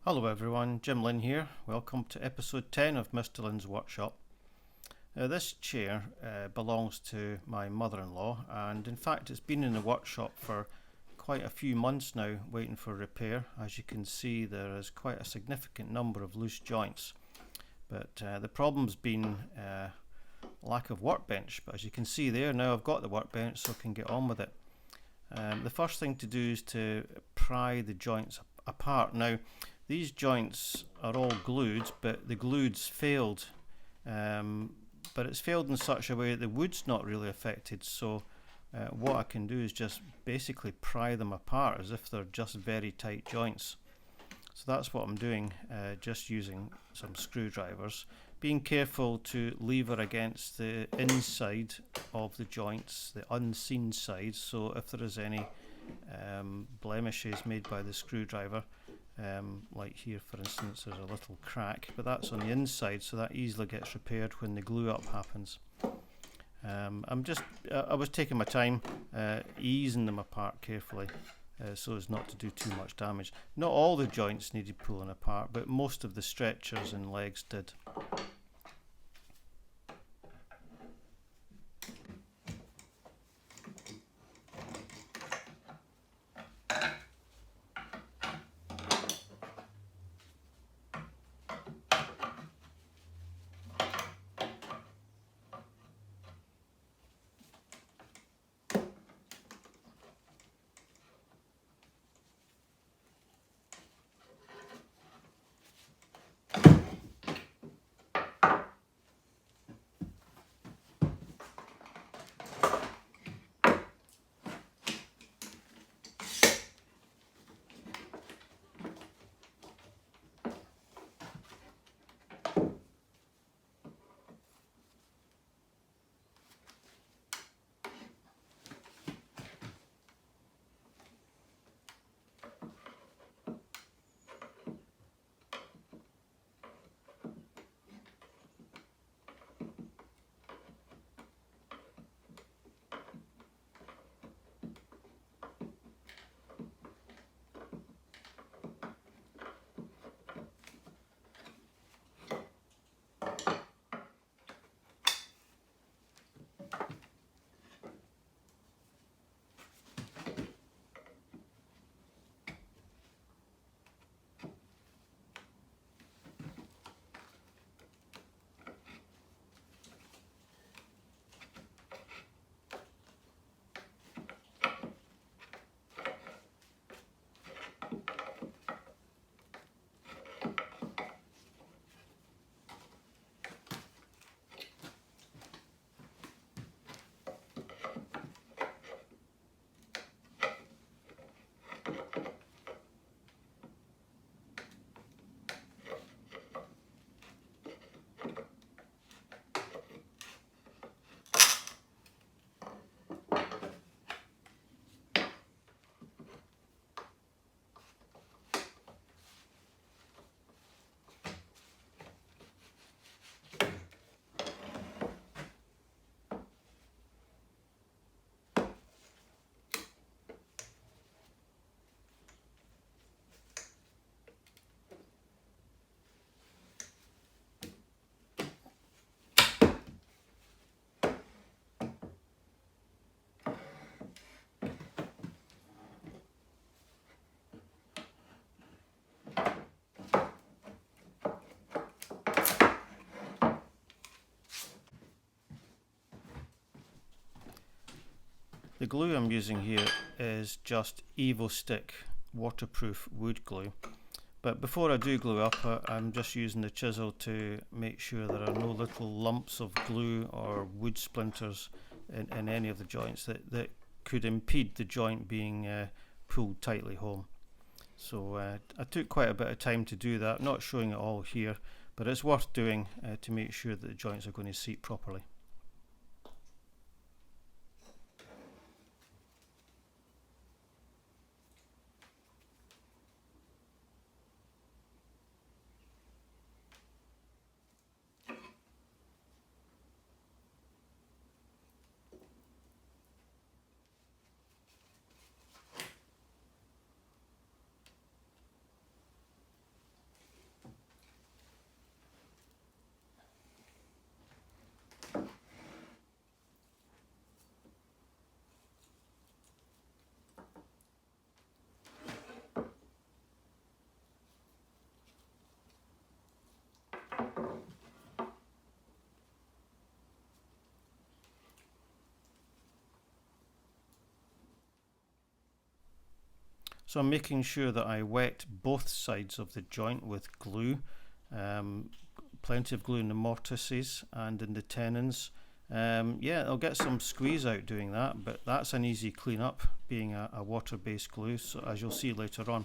Hello everyone, Jim Lynn here. Welcome to episode 10 of Mr. Lynn's Workshop. This chair belongs to my mother-in-law, and in fact it's been in the workshop for quite a few months now waiting for repair. As you can see, there is quite a significant number of loose joints, but the problem's been lack of workbench. But as you can see there, now I've got the workbench so I can get on with it. The first thing to do is to pry the joints apart. Now these joints are all glued, but the glued's failed, but it's failed in such a way that the wood's not really affected, so what I can do is just basically pry them apart as if they're just very tight joints. So that's what I'm doing, just using some screwdrivers, being careful to lever against the inside of the joints, the unseen side, so if there is any blemishes made by the screwdriver, like here for instance there's a little crack, but that's on the inside, so that easily gets repaired when the glue up happens. I was taking my time easing them apart carefully so as not to do too much damage. Not all the joints needed pulling apart, but most of the stretchers and legs did. The glue I'm using here is just EvoStick waterproof wood glue, but before I do glue up I'm just using the chisel to make sure there are no little lumps of glue or wood splinters in any of the joints that could impede the joint being pulled tightly home. So I took quite a bit of time to do that, not showing it all here, but it's worth doing to make sure that the joints are going to seat properly. So I'm making sure that I wet both sides of the joint with glue, plenty of glue in the mortices and in the tenons. Yeah, I'll get some squeeze out doing that, but that's an easy clean up being a water-based glue, so as you'll see later on.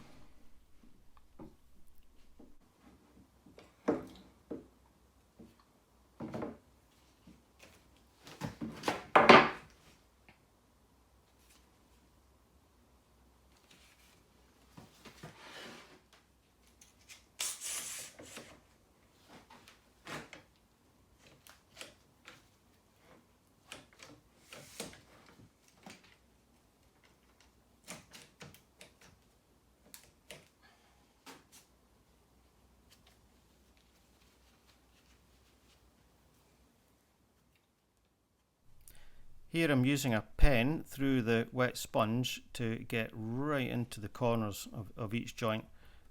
Here I'm using a pen through the wet sponge to get right into the corners of each joint.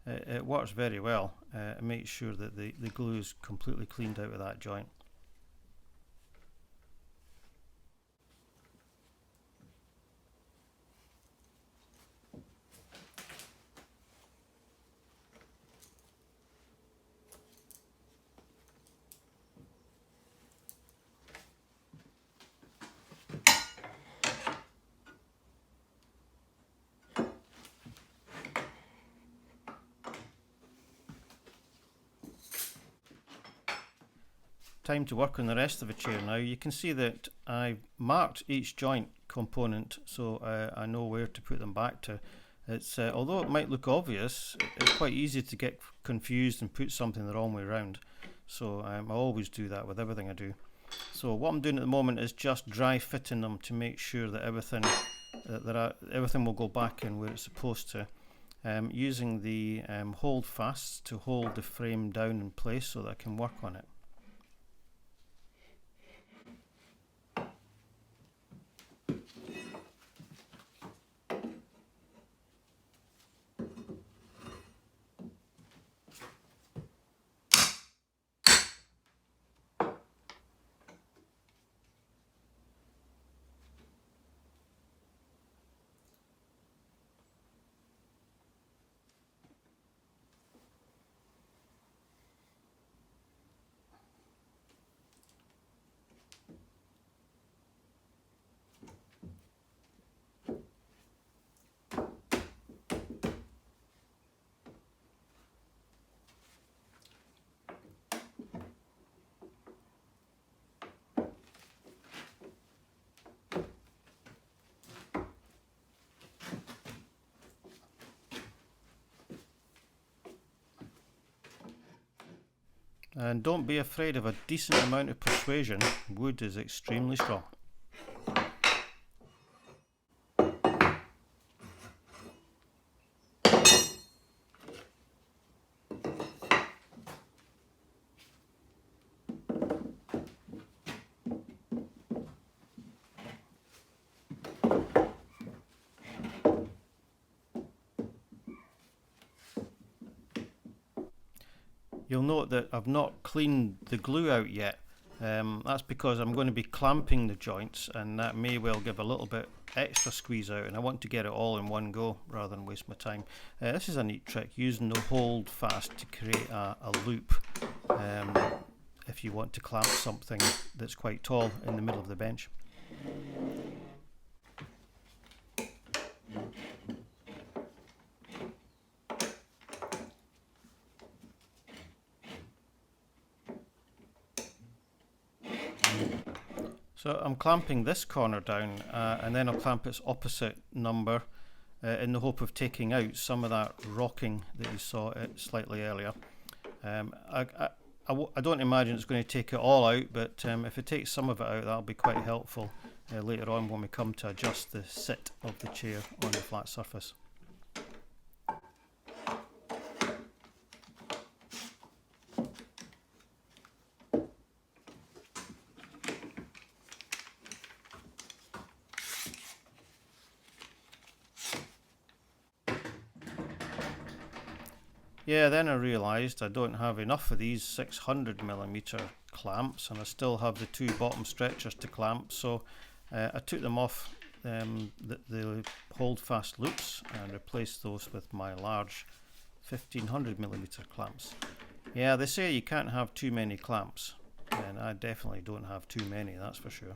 It works very well. It makes sure that the glue is completely cleaned out of that joint. Time to work on the rest of the chair now. You can see that I've marked each joint component, so I know where to put them back to. It's although it might look obvious, it's quite easy to get confused and put something the wrong way around. So I always do that with everything I do. So what I'm doing at the moment is just dry fitting them to make sure that everything will go back in where it's supposed to. Using the hold fasts to hold the frame down in place so that I can work on it. And don't be afraid of a decent amount of persuasion. Wood is extremely strong. You'll note that I've not cleaned the glue out yet. That's because I'm going to be clamping the joints, and that may well give a little bit extra squeeze out, and I want to get it all in one go rather than waste my time. This is a neat trick, using the hold fast to create a loop if you want to clamp something that's quite tall in the middle of the bench. So I'm clamping this corner down and then I'll clamp its opposite number in the hope of taking out some of that rocking that you saw slightly earlier. I don't imagine it's going to take it all out, but if it takes some of it out, that'll be quite helpful later on when we come to adjust the sit of the chair on the flat surface. Yeah, then I realised I don't have enough of these 600mm clamps, and I still have the two bottom stretchers to clamp, so I took them off the hold-fast loops and replace those with my large 1500mm clamps. Yeah, they say you can't have too many clamps, and I definitely don't have too many, that's for sure.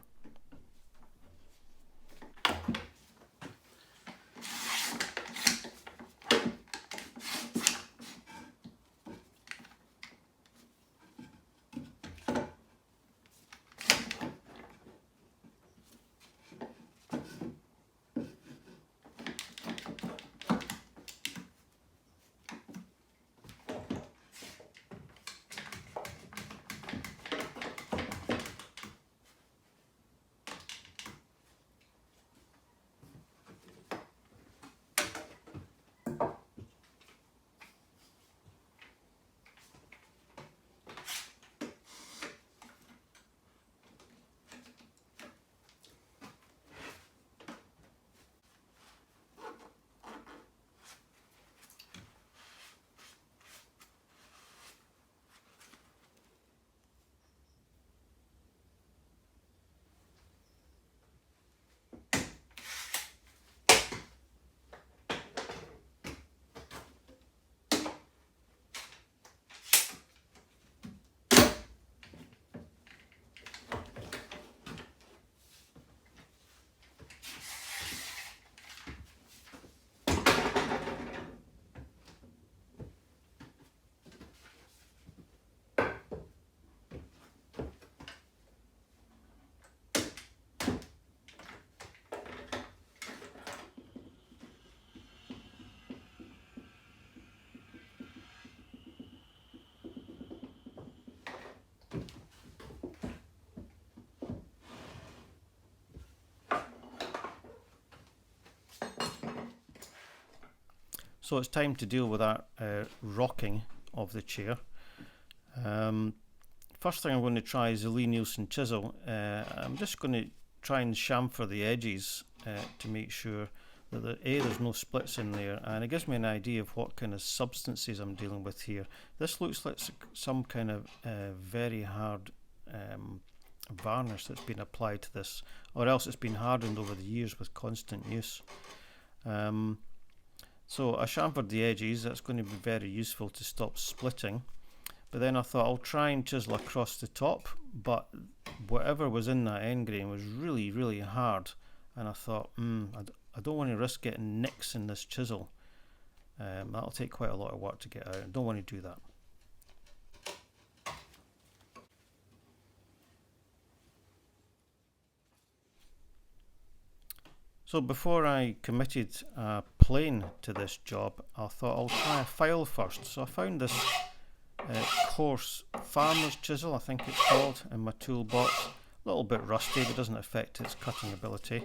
So it's time to deal with that rocking of the chair. First thing I'm going to try is the Lie-Nielsen chisel. I'm just going to try and chamfer the edges to make sure that there's no splits in there, and it gives me an idea of what kind of substances I'm dealing with here. This looks like some kind of very hard varnish that's been applied to this, or else it's been hardened over the years with constant use. So I chamfered the edges. That's going to be very useful to stop splitting. But then I thought I'll try and chisel across the top, but whatever was in that end grain was really, really hard, and I thought, I don't want to risk getting nicks in this chisel. That'll take quite a lot of work to get out. I don't want to do that. So before I committed a plane to this job, I thought I'll try a file first. So I found this coarse farmer's chisel, I think it's called, in my toolbox. A little bit rusty, but doesn't affect its cutting ability.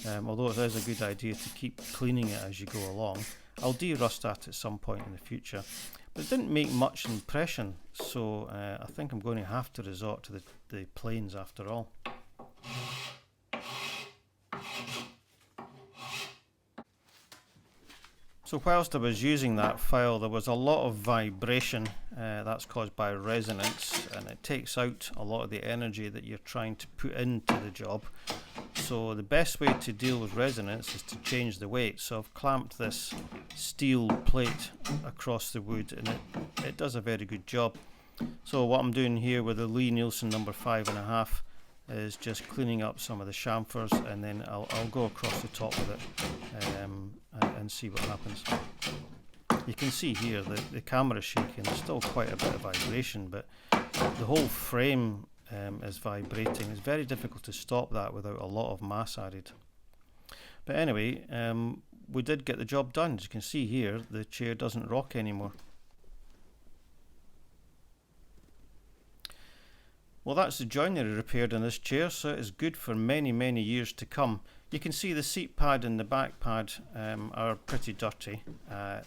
Although it is a good idea to keep cleaning it as you go along. I'll de-rust that at some point in the future. But it didn't make much impression, so I think I'm going to have to resort to the planes after all. So whilst I was using that file, there was a lot of vibration that's caused by resonance, and it takes out a lot of the energy that you're trying to put into the job. So the best way to deal with resonance is to change the weight. So I've clamped this steel plate across the wood, and it does a very good job. So what I'm doing here with the Lie-Nielsen number 5.5 is just cleaning up some of the chamfers, and then I'll go across the top with it and see what happens. You can see here that the camera is shaking. There's still quite a bit of vibration, but the whole frame is vibrating. It's very difficult to stop that without a lot of mass added. But anyway, we did get the job done. As you can see here, the chair doesn't rock anymore. Well, that's the joinery repaired on this chair, so it is good for many, many years to come. You can see the seat pad and the back pad are pretty dirty.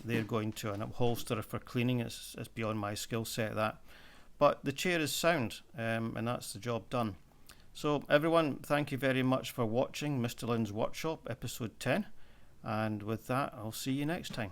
They're going to an upholsterer for cleaning. It's beyond my skill set, that. But the chair is sound, and that's the job done. So everyone, thank you very much for watching Mr. Lynn's Workshop episode 10. And with that, I'll see you next time.